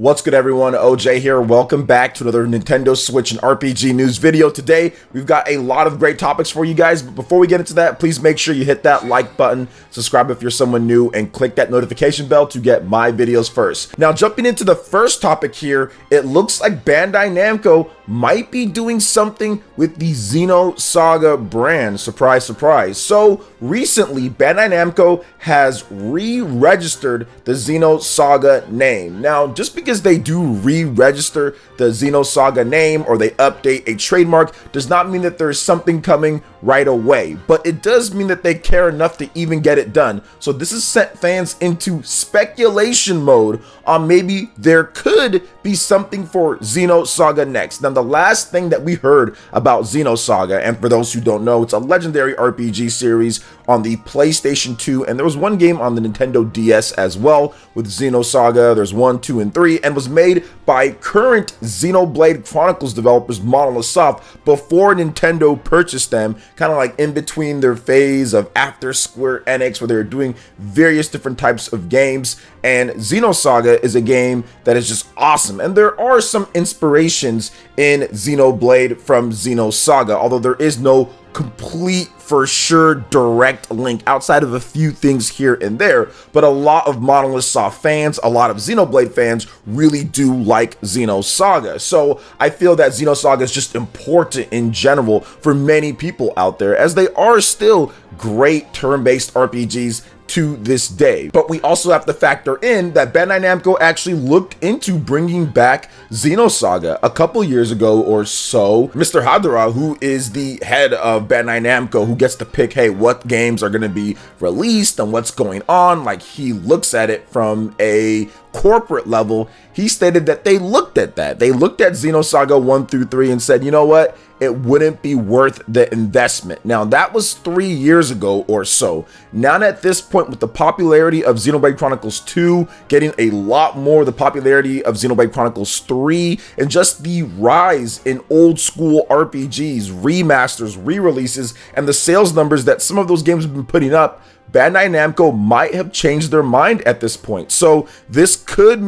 What's good, everyone? OJ here. Welcome back to another Nintendo Switch and RPG news video. Today, we've got a lot of great topics for you guys, but before we get into that, please make sure you hit that like button, subscribe if you're someone new, and click that notification bell to get my videos first. Now, jumping into the first topic here, it looks like Bandai Namco might be doing something with the XENOSAGA brand. Surprise, surprise. So, recently, Bandai Namco has re-registered the XENOSAGA name. Now, just because they do re-register the XENOSAGA name or they update a trademark does not mean that there's something coming right away, but it does mean that they care enough to even get it done. So this has sent fans into speculation mode on maybe there could be something for XENOSAGA next. Now, the last thing that we heard about XENOSAGA, and for those who don't know, it's a legendary RPG series on the PlayStation 2, and there was one game on the Nintendo DS as well with XENOSAGA. There's 1, 2, and 3, and was made by current Xenoblade Chronicles developers Monolith Soft before Nintendo purchased them, kind of like in between their phase of after Square Enix, where they were doing various different types of games. And XENOSAGA is a game that is just awesome, and there are some inspirations in Xenoblade from XENOSAGA, although there is no complete for sure direct link outside of a few things here and there. But a lot of Monolith Soft fans, a lot of Xenoblade fans really do like XENOSAGA. So I feel that XENOSAGA is just important in general for many people out there, as they are still great turn-based RPGs to this day. But we also have to factor in that Bandai Namco actually looked into bringing back XENOSAGA a couple years ago or so. Mr. Hadara, who is the head of Bandai Namco, who gets to pick, hey, what games are going to be released and what's going on, like he looks at it from a corporate level. He stated that they looked at that. They looked at XENOSAGA 1 through 3 and said, you know what? It wouldn't be worth the investment. Now, that was 3 years ago or so. Now, at this point, with the popularity of Xenoblade Chronicles 2 getting a lot more, the popularity of Xenoblade Chronicles 3, and just the rise in old school RPGs, remasters, re-releases, and the sales numbers that some of those games have been putting up, Bandai Namco might have changed their mind at this point. So this could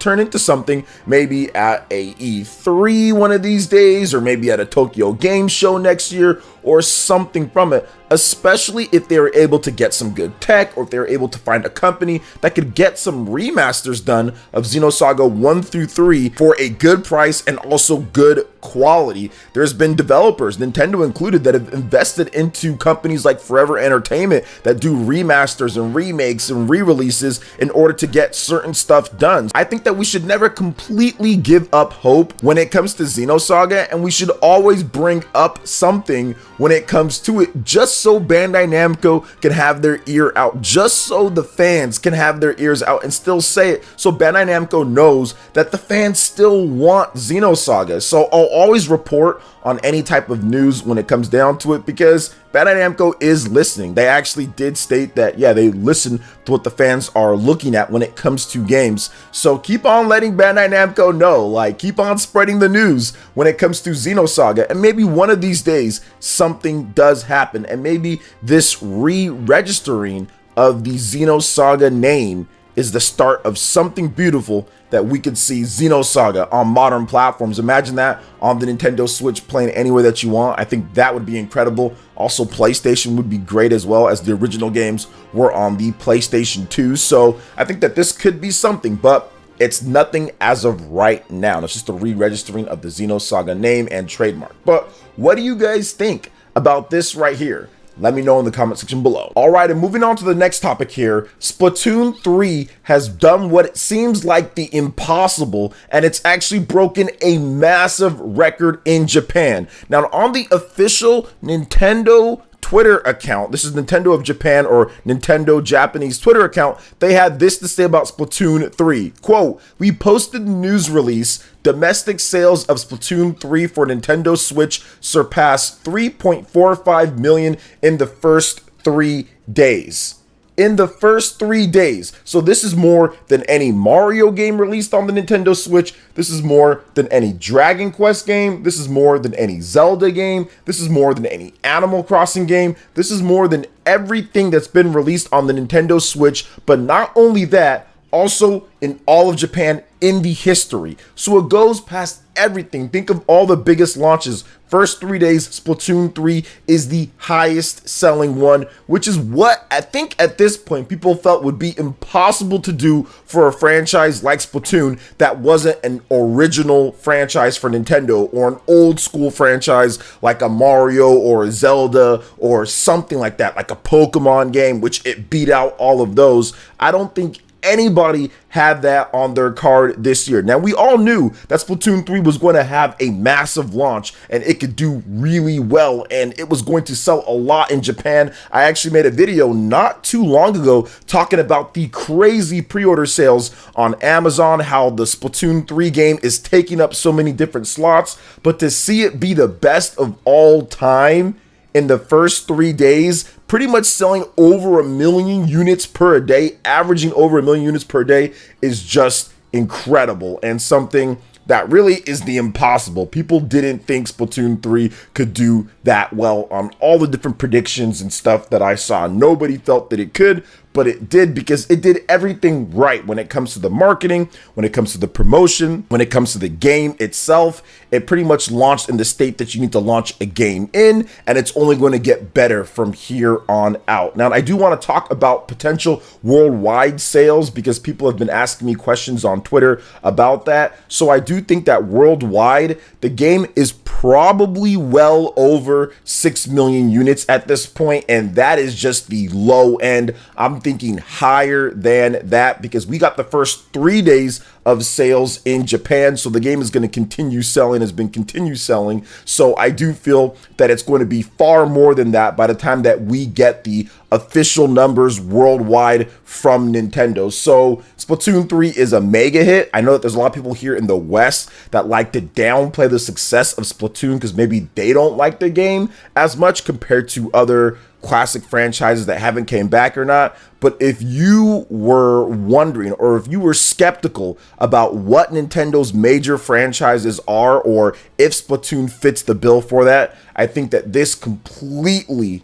turn into something maybe at a E3 one of these days, or maybe at a Tokyo Game Show next year, or something from it, especially if they were able to get some good tech, or if they were able to find a company that could get some remasters done of XENOSAGA 1 through 3 for a good price and also good quality. There's been developers, Nintendo included, that have invested into companies like Forever Entertainment that do remasters and remakes and re-releases in order to get certain stuff done. I think that we should never completely give up hope when it comes to XENOSAGA, and we should always bring up something when it comes to it, just so Bandai Namco can have their ear out, just so the fans can have their ears out and still say it, so Bandai Namco knows that the fans still want XENOSAGA. So I'll always report on any type of news when it comes down to it, because Bandai Namco is listening. They actually did state that, yeah, they listen to what the fans are looking at when it comes to games. So keep on letting Bandai Namco know, like, keep on spreading the news when it comes to XENOSAGA, and maybe one of these days something does happen, and maybe this re-registering of the XENOSAGA name is the start of something beautiful that we could see XENOSAGA on modern platforms. Imagine that on the Nintendo Switch playing any way that you want. I think that would be incredible. Also, PlayStation would be great as well, as the original games were on the PlayStation 2. So I think that this could be something, but it's nothing as of right now. It's just a re-registering of the XENOSAGA name and trademark. But what do you guys think about this right here? Let me know in the comment section below. All right, and moving on to the next topic here, Splatoon 3 has done what it seems like the impossible, and it's actually broken a massive record in Japan. Now, on the official Nintendo Twitter account, this is Nintendo of Japan, or Nintendo Japanese Twitter account, they had this to say about Splatoon 3. Quote, "We posted the news release. Domestic sales of Splatoon 3 for Nintendo Switch surpassed 3.45 million in the first 3 days. In the first 3 days. So this is more than any Mario game released on the Nintendo Switch. This is more than any Dragon Quest game. This is more than any Zelda game. This is more than any Animal Crossing game. This is more than everything that's been released on the Nintendo Switch. But not only that, also in all of Japan in the history. So it goes past everything. Think of all the biggest launches. First 3 days, Splatoon 3 is the highest selling one, which is what I think at this point people felt would be impossible to do for a franchise like Splatoon that wasn't an original franchise for Nintendo, or an old school franchise like a Mario or a Zelda or something like that, like a Pokemon game, which it beat out all of those. I don't think anybody had that on their card this year. Now, we all knew that Splatoon 3 was going to have a massive launch and it could do really well and it was going to sell a lot in Japan. I actually made a video not too long ago talking about the crazy pre-order sales on Amazon, how the Splatoon 3 game is taking up so many different slots, but to see it be the best of all time in the first 3 days, pretty much selling over 1 million units per day, averaging over 1 million units per day, is just incredible and something that really is the impossible. People didn't think Splatoon 3 could do that well on all the different predictions and stuff that I saw. Nobody felt that it could, but it did, because it did everything right when it comes to the marketing, when it comes to the promotion, when it comes to the game itself. It pretty much launched in the state that you need to launch a game in, and it's only going to get better from here on out. Now, I do want to talk about potential worldwide sales, because people have been asking me questions on Twitter about that. So I do think that worldwide, the game is probably well over 6 million units at this point, and that is just the low end. I'm thinking higher than that, because we got the first 3 days of sales in Japan, so the game is going to continue selling, has been continue selling. So I do feel that it's going to be far more than that by the time that we get the official numbers worldwide from Nintendo. So Splatoon 3 is a mega hit. I know that there's a lot of people here in the West that like to downplay the success of Splatoon because maybe they don't like the game as much compared to other classic franchises that haven't came back or not. But if you were wondering, or if you were skeptical about what Nintendo's major franchises are, or if Splatoon fits the bill for that, I think that this completely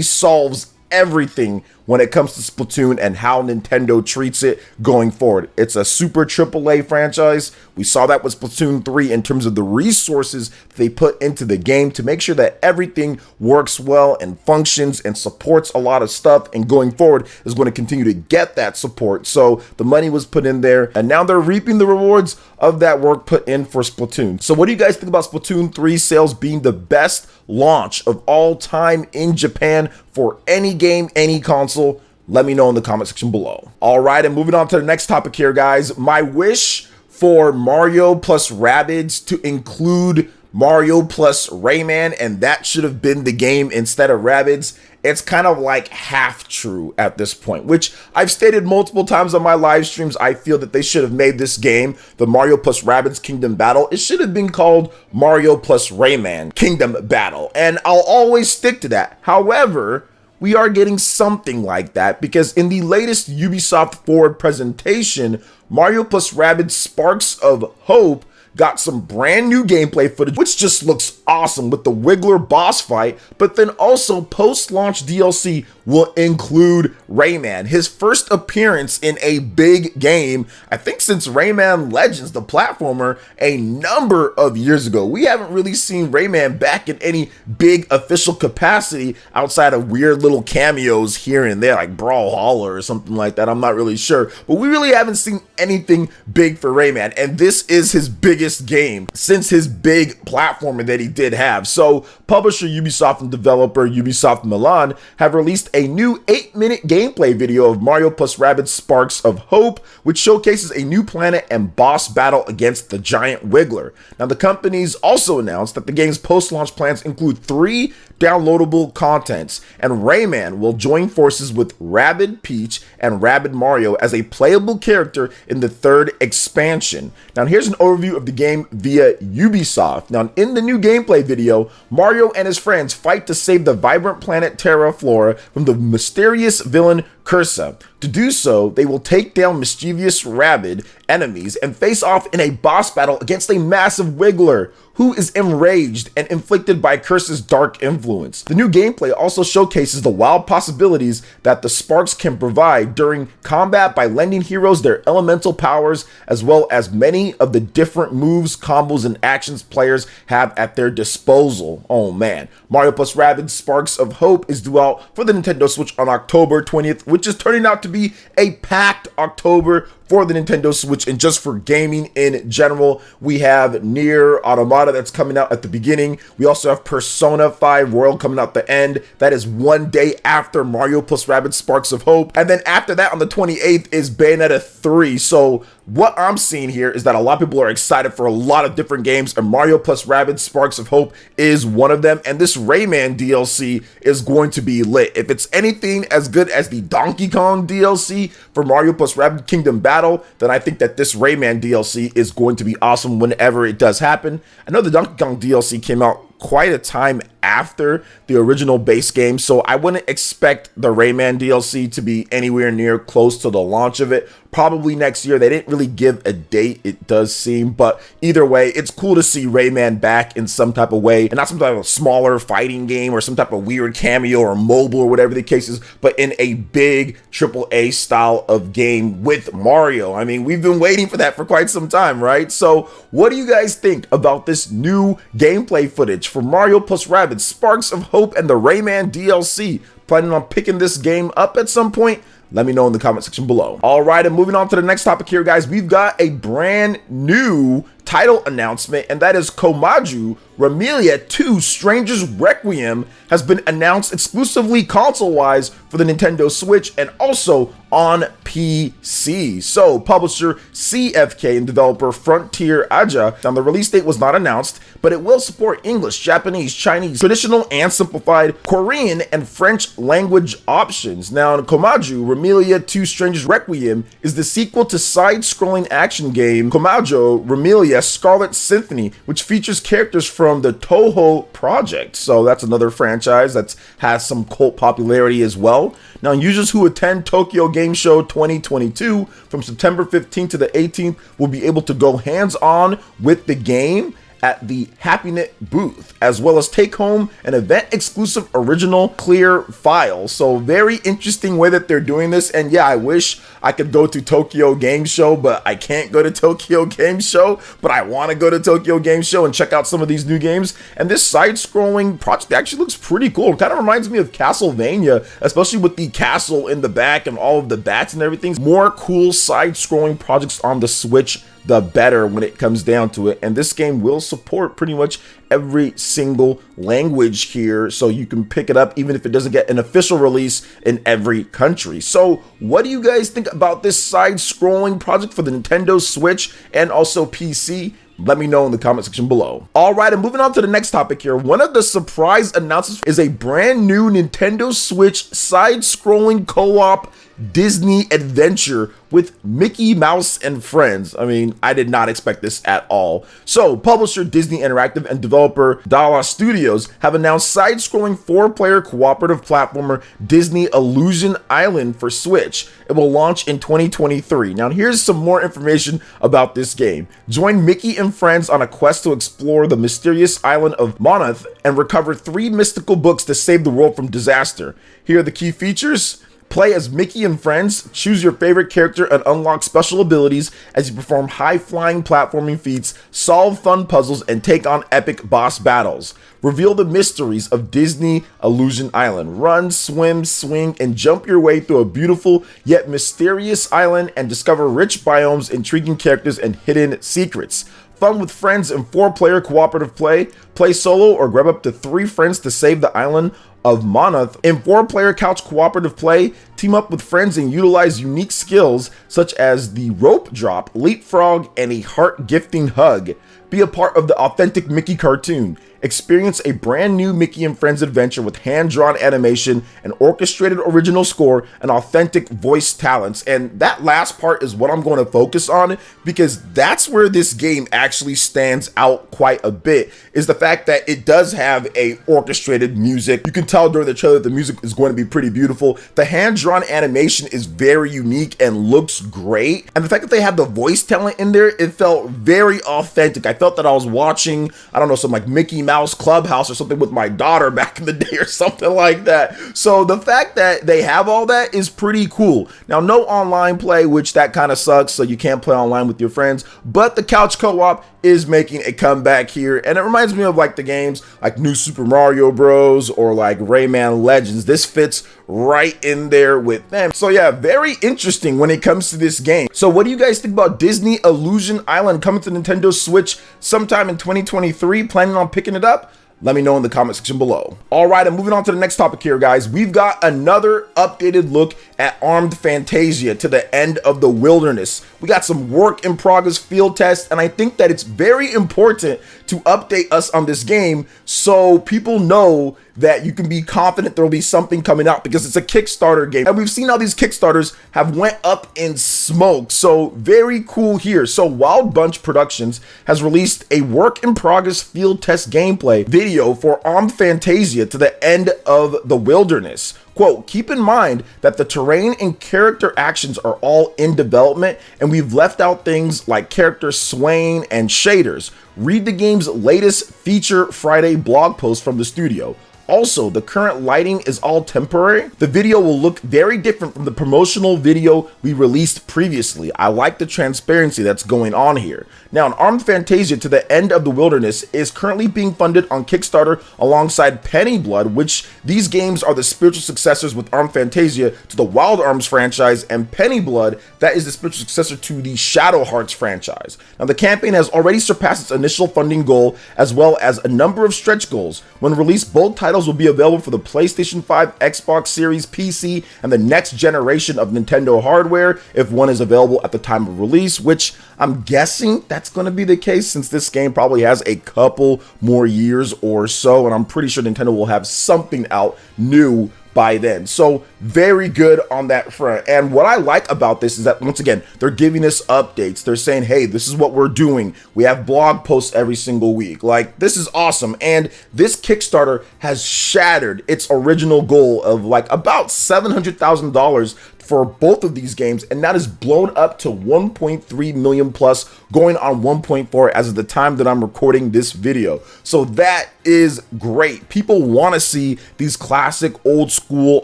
solves everything when it comes to Splatoon and how Nintendo treats it going forward. It's a super AAA franchise. We saw that with Splatoon 3 in terms of the resources they put into the game to make sure that everything works well and functions and supports a lot of stuff, and going forward is going to continue to get that support. So the money was put in there, and now they're reaping the rewards of that work put in for Splatoon. So what do you guys think about Splatoon 3 sales being the best launch of all time in Japan for any game, any console? Let me know in the comment section below. All right, and moving on to the next topic here, guys. My wish for Mario plus Rabbids to include Mario plus Rayman, and that should have been the game instead of Rabbids. It's kind of like half true at this point, which I've stated multiple times on my live streams. I feel that they should have made this game, the Mario plus Rabbids Kingdom Battle, it should have been called Mario plus Rayman Kingdom Battle, and I'll always stick to that. However, we are getting something like that, because in the latest Ubisoft Forward presentation, Mario plus Rabbids Sparks of Hope got some brand new gameplay footage, which just looks awesome with the Wiggler boss fight, but then also post-launch DLC will include Rayman, his first appearance in a big game, I think since Rayman Legends, the platformer, a number of years ago. We haven't really seen Rayman back in any big official capacity outside of weird little cameos here and there, like Brawlhalla or something like that. I'm not really sure, but we really haven't seen anything big for Rayman, and this is his biggest game since his big platformer that he did have. So publisher Ubisoft and developer Ubisoft Milan have released a new 8-minute gameplay video of Mario plus Rabbids Sparks of Hope, which showcases a new planet and boss battle against the giant Wiggler. Now, the companies also announced that the game's post-launch plans include 3 downloadable contents, and Rayman will join forces with Rabbid Peach and Rabbid Mario as a playable character in the 3rd expansion. Now, here's an overview of the game via Ubisoft. Now, in the new gameplay video, Mario and his friends fight to save the vibrant planet Terra Flora from the mysterious villain Cursa. To do so, they will take down mischievous Rabbid enemies and face off in a boss battle against a massive Wiggler, who is enraged and inflicted by Curse's dark influence. The new gameplay also showcases the wild possibilities that the Sparks can provide during combat by lending heroes their elemental powers, as well as many of the different moves, combos, and actions players have at their disposal. Oh man. Mario plus Rabbids Sparks of Hope is due out for the Nintendo Switch on October 20th, which is turning out to be a packed October for the Nintendo Switch. And just for gaming in general, we have Nier Automata that's coming out at the beginning. We also have Persona 5 Royal coming out the end. That is one day after Mario plus Rabbids Sparks of Hope. And then after that, on the 28th, is Bayonetta 3. So what I'm seeing here is that a lot of people are excited for a lot of different games, and Mario plus Rabbids Sparks of Hope is one of them. And this Rayman DLC is going to be lit. If it's anything as good as the Donkey Kong DLC for Mario plus Rabbids Kingdom Battle, then I think that this Rayman DLC is going to be awesome whenever it does happen. I know the Donkey Kong DLC came out quite a time after the original base game, so I wouldn't expect the Rayman DLC to be anywhere near close to the launch of it. Probably next year. They didn't really give a date, it does seem, but either way, it's cool to see Rayman back in some type of way, and not some type of smaller fighting game or some type of weird cameo or mobile or whatever the case is, but in a big AAA style of game with Mario. I mean, we've been waiting for that for quite some time, right? So what do you guys think about this new gameplay footage for Mario plus Rabbids Sparks of Hope and the Rayman DLC? Planning on picking this game up at some point? Let me know in the comment section below. All right, and moving on to the next topic here, guys, we've got a brand new title announcement, and that is Koumajou Remilia 2 Stranger's Requiem has been announced exclusively console-wise for the Nintendo Switch and also on PC. So, publisher CFK and developer Frontier Aja. Now, the release date was not announced, but it will support English, Japanese, Chinese, traditional and simplified, Korean, and French language options. Now, Koumajou Remilia 2 Stranger's Requiem is the sequel to side-scrolling action game Koumajou Remilia Scarlet Symphony, which features characters from the Toho project. So that's another franchise that has some cult popularity as well. Now, users who attend Tokyo Game Show 2022 from September 15th to the 18th will be able to go hands-on with the game at the Happynet booth, as well as take home an event-exclusive original clear file. So very interesting way that they're doing this. And yeah, I wish I could go to Tokyo Game Show, but I can't go to Tokyo Game Show, but I want to go to Tokyo Game Show and check out some of these new games. And this side-scrolling project actually looks pretty cool. It kind of reminds me of Castlevania, especially with the castle in the back and all of the bats and everything. More cool side-scrolling projects on the Switch, the better when it comes down to it. And this game will support pretty much every single language here, so you can pick it up even if it doesn't get an official release in every country. So what do you guys think about this side-scrolling project for the Nintendo Switch and also PC? Let me know in the comment section below. All right, and moving on to the next topic here. One of the surprise announcements is a brand new Nintendo Switch side-scrolling co-op Disney adventure with Mickey Mouse and friends. I mean, I did not expect this at all. So, publisher Disney Interactive and developer Dala Studios have announced side-scrolling 4-player cooperative platformer Disney Illusion Island for Switch. It will launch in 2023. Now, here's some more information about this game. Join Mickey and friends on a quest to explore the mysterious island of Monoth and recover 3 mystical books to save the world from disaster. Here are the key features. Play as Mickey and friends, choose your favorite character, and unlock special abilities as you perform high-flying platforming feats, solve fun puzzles, and take on epic boss battles. Reveal the mysteries of Disney Illusion Island. Run, swim, swing, and jump your way through a beautiful yet mysterious island and discover rich biomes, intriguing characters, and hidden secrets. Fun with friends in 4-player cooperative play. Play solo or grab up to 3 friends to save the island of Monoth. In 4-player couch cooperative play, team up with friends and utilize unique skills such as the rope drop, leapfrog, and a heart gifting hug. Be a part of the authentic Mickey cartoon. Experience a brand new Mickey and Friends adventure with hand-drawn animation, an orchestrated original score, and authentic voice talents. And that last part is what I'm going to focus on, because that's where this game actually stands out quite a bit, is the fact that it does have a orchestrated music. You can tell during the trailer that the music is going to be pretty beautiful. The hand-drawn animation is very unique and looks great. And the fact that they have the voice talent in there, it felt very authentic. I felt that I was watching, I don't know, some like Mickey Mouse Clubhouse or something with my daughter back in the day or something like that. So the fact that they have all that is pretty cool. Now, no online play, which that kind of sucks, so you can't play online with your friends, but the couch co-op is making a comeback here, and it reminds me of like the games like New Super Mario Bros. Or like Rayman Legends. This fits right in there with them. So yeah, very interesting when it comes to this game. So what do you guys think about Disney Illusion Island coming to Nintendo Switch sometime in 2023? Planning on picking it up? Let me know in the comment section below. All right, and moving on to the next topic here, guys. We've got another updated look at Armed Fantasia to the End of the Wilderness. We got some work in progress field tests, and I think that it's very important to update us on this game so people know that you can be confident there will be something coming out, because it's a Kickstarter game. And we've seen how these Kickstarters have went up in smoke. So very cool here. So Wild Bunch Productions has released a work in progress field test gameplay video for Armed Fantasia to the End of the Wilderness. Quote, keep in mind that the terrain and character actions are all in development, and we've left out things like character swaying and shaders. Read the game's latest Feature Friday blog post from the studio. Also, the current lighting is all temporary. The video will look very different from the promotional video we released previously. I like the transparency that's going on here. Now, an Armed Fantasia to the End of the Wilderness is currently being funded on Kickstarter alongside Penny Blood, which these games are the spiritual successors with Armed Fantasia to the Wild Arms franchise, and Penny Blood, that is the spiritual successor to the Shadow Hearts franchise. Now, the campaign has already surpassed its initial funding goal, as well as a number of stretch goals. When released, both titles will be available for the PlayStation 5, Xbox Series, PC, and the next generation of Nintendo hardware, if one is available at the time of release, which I'm guessing that's going to be the case since this game probably has a couple more years or so, and I'm pretty sure Nintendo will have something out new by then. So very good on that front. And what I like about this is that, once again, they're giving us updates. They're saying, hey, this is what we're doing. We have blog posts every single week. Like, this is awesome. And this Kickstarter has shattered its original goal of like about $700,000 for both of these games, and that is blown up to 1.3 million plus, going on 1.4 as of the time that I'm recording this video. So that is great. People want to see these classic old school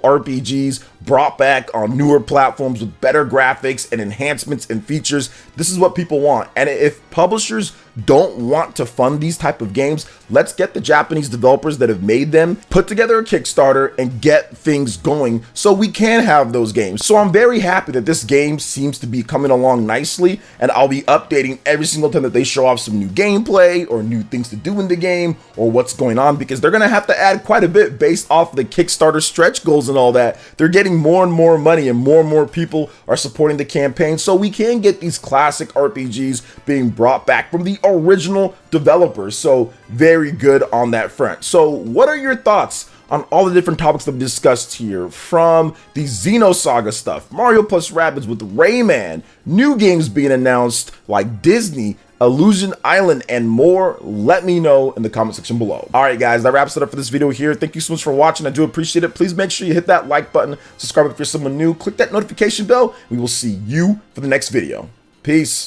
RPGs brought back on newer platforms with better graphics and enhancements and features. This is what people want. And if publishers don't want to fund these type of games, let's get the Japanese developers that have made them put together a Kickstarter and get things going so we can have those games. So I'm very happy that this game seems to be coming along nicely, and I'll be updating every single time that they show off some new gameplay or new things to do in the game or what's going on, because they're gonna have to add quite a bit based off the Kickstarter stretch goals and all that. They're getting more and more money, and more people are supporting the campaign, so we can get these classic RPGs being brought back from the original developers. So very good on that front. So what are your thoughts on all the different topics that we discussed here, from the XENOSAGA stuff, Mario plus Rabbids with Rayman, new games being announced like Disney Illusion Island, and more? Let me know in the comment section below. All right, guys, that wraps it up for this video here. Thank you so much for watching. I do appreciate it. Please make sure you hit that like button, subscribe if you're someone new, click that notification bell. We will see you for the next video. Peace.